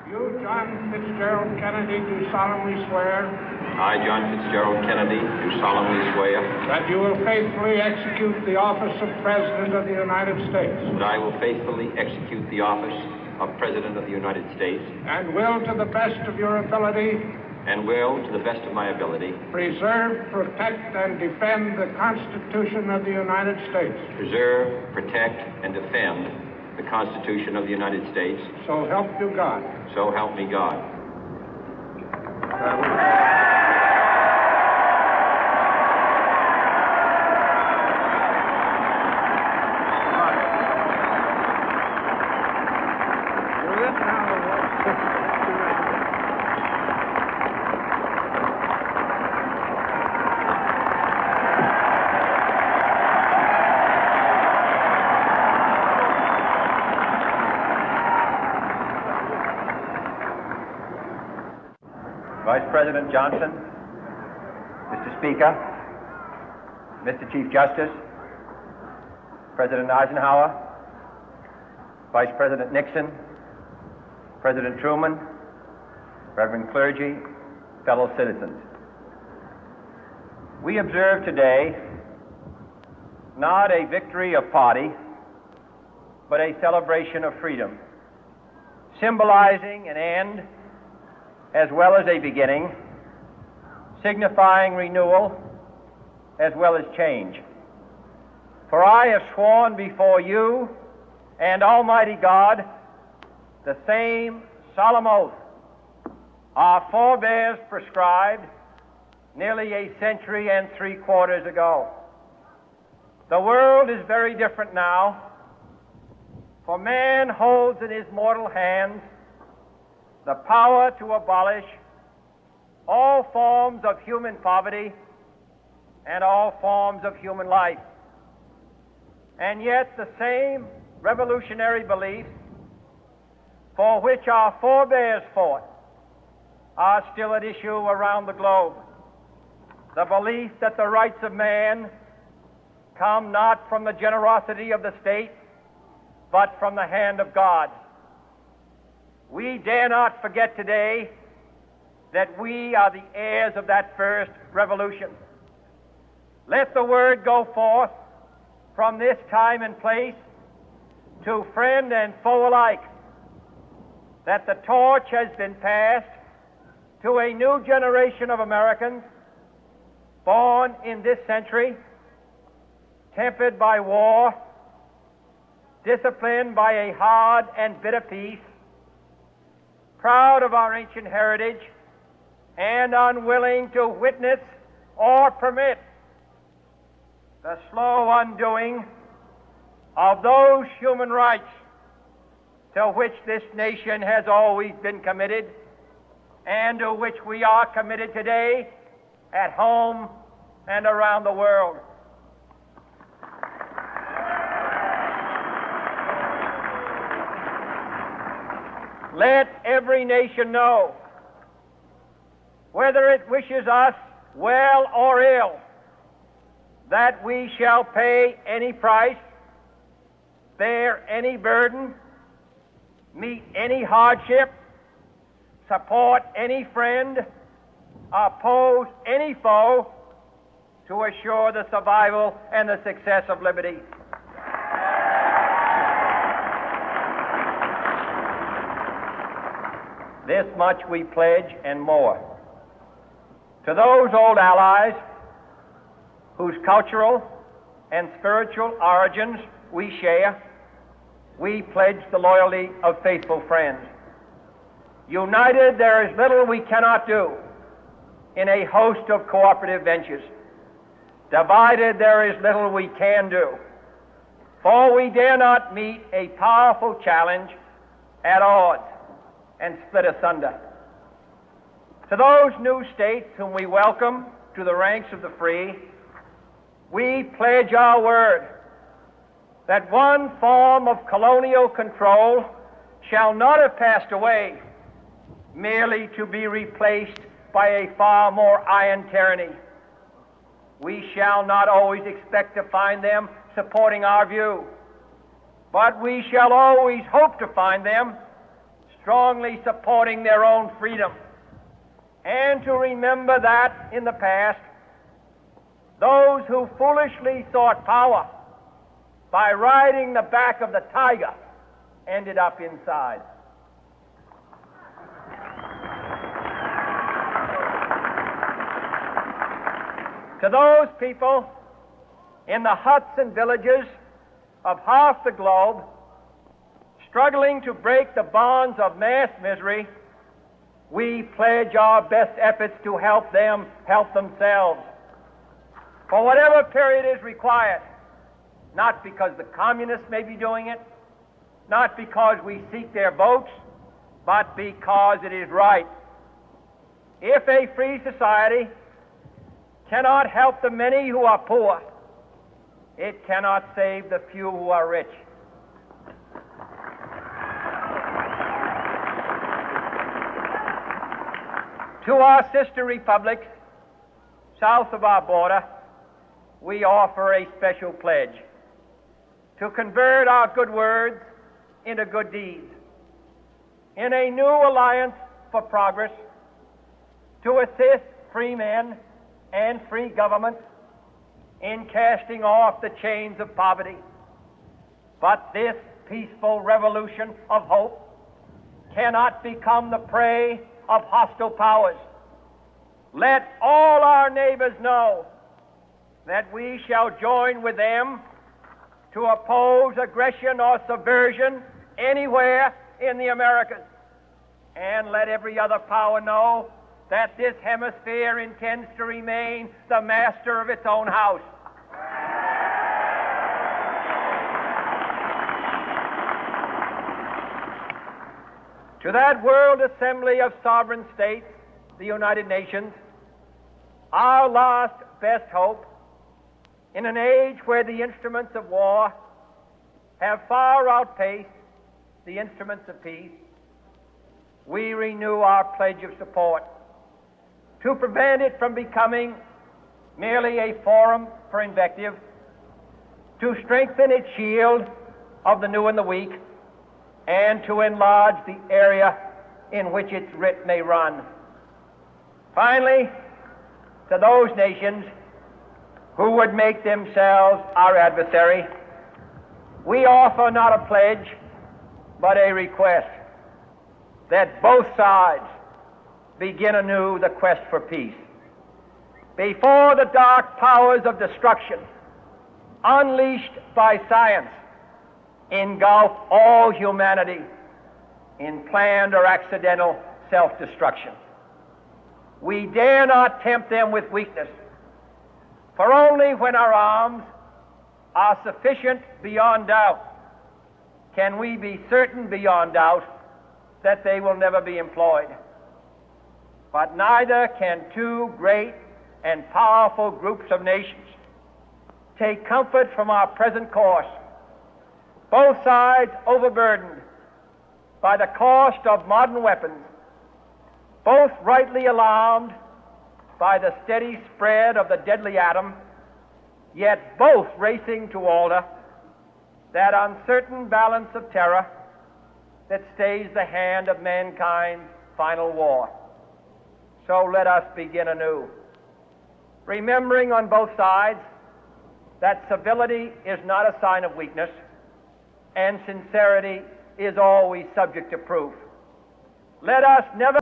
You, John Fitzgerald Kennedy, do solemnly swear. I, John Fitzgerald Kennedy, do solemnly swear. That you will faithfully execute the office of President of the United States. That I will faithfully execute the office of President of the United States. And will, to the best of your ability. And will, to the best of my ability. Preserve, protect, and defend the Constitution of the United States. Preserve, protect, and defend the Constitution of the United States. So help you God. So help me God. Vice President Johnson, Mr. Speaker, Mr. Chief Justice, President Eisenhower, Vice President Nixon, President Truman, Reverend clergy, fellow citizens. We observe today not a victory of party, but a celebration of freedom, symbolizing an end as well as a beginning, signifying renewal as well as change. For I have sworn before you and Almighty God the same solemn oath our forebears prescribed nearly a century and 3/4 ago. The world is very different now, for man holds in his mortal hands the power to abolish all forms of human poverty and all forms of human life. And yet the same revolutionary beliefs for which our forebears fought are still at issue around the globe. The belief that the rights of man come not from the generosity of the state, but from the hand of God. We dare not forget today that we are the heirs of that first revolution. Let the word go forth from this time and place to friend and foe alike that the torch has been passed to a new generation of Americans born in this century, tempered by war, disciplined by a hard and bitter peace, proud of our ancient heritage, and unwilling to witness or permit the slow undoing of those human rights to which this nation has always been committed and to which we are committed today at home and around the world. Let every nation know, whether it wishes us well or ill, that we shall pay any price, bear any burden, meet any hardship, support any friend, oppose any foe to assure the survival and the success of liberty. This much we pledge and more. To those old allies whose cultural and spiritual origins we share, we pledge the loyalty of faithful friends. United, there is little we cannot do in a host of cooperative ventures. Divided, there is little we can do, for we dare not meet a powerful challenge at odds and split asunder. To those new states whom we welcome to the ranks of the free, we pledge our word that one form of colonial control shall not have passed away, merely to be replaced by a far more iron tyranny. We shall not always expect to find them supporting our view, but we shall always hope to find them strongly supporting their own freedom, and to remember that in the past, those who foolishly sought power by riding the back of the tiger ended up inside. To those people in the huts and villages of half the globe struggling to break the bonds of mass misery, we pledge our best efforts to help them help themselves for whatever period is required, not because the communists may be doing it, not because we seek their votes, but because it is right. If a free society cannot help the many who are poor, it cannot save the few who are rich. To our sister republics south of our border, we offer a special pledge to convert our good words into good deeds, in a new alliance for progress, to assist free men and free governments in casting off the chains of poverty. But this peaceful revolution of hope cannot become the prey of hostile powers. Let all our neighbors know that we shall join with them to oppose aggression or subversion anywhere in the Americas. And let every other power know that this hemisphere intends to remain the master of its own house. To that World Assembly of Sovereign States, the United Nations, our last best hope, in an age where the instruments of war have far outpaced the instruments of peace, we renew our pledge of support to prevent it from becoming merely a forum for invective, to strengthen its shield of the new and the weak, and to enlarge the area in which its writ may run. Finally, to those nations who would make themselves our adversary, we offer not a pledge, but a request that both sides begin anew the quest for peace. Before the dark powers of destruction, unleashed by science, engulf all humanity in planned or accidental self-destruction, we dare not tempt them with weakness, for only when our arms are sufficient beyond doubt can we be certain beyond doubt that they will never be employed. But neither can two great and powerful groups of nations take comfort from our present course, both sides overburdened by the cost of modern weapons, both rightly alarmed by the steady spread of the deadly atom, yet both racing to alter that uncertain balance of terror that stays the hand of mankind's final war. So let us begin anew, remembering on both sides that civility is not a sign of weakness, and sincerity is always subject to proof. Let us never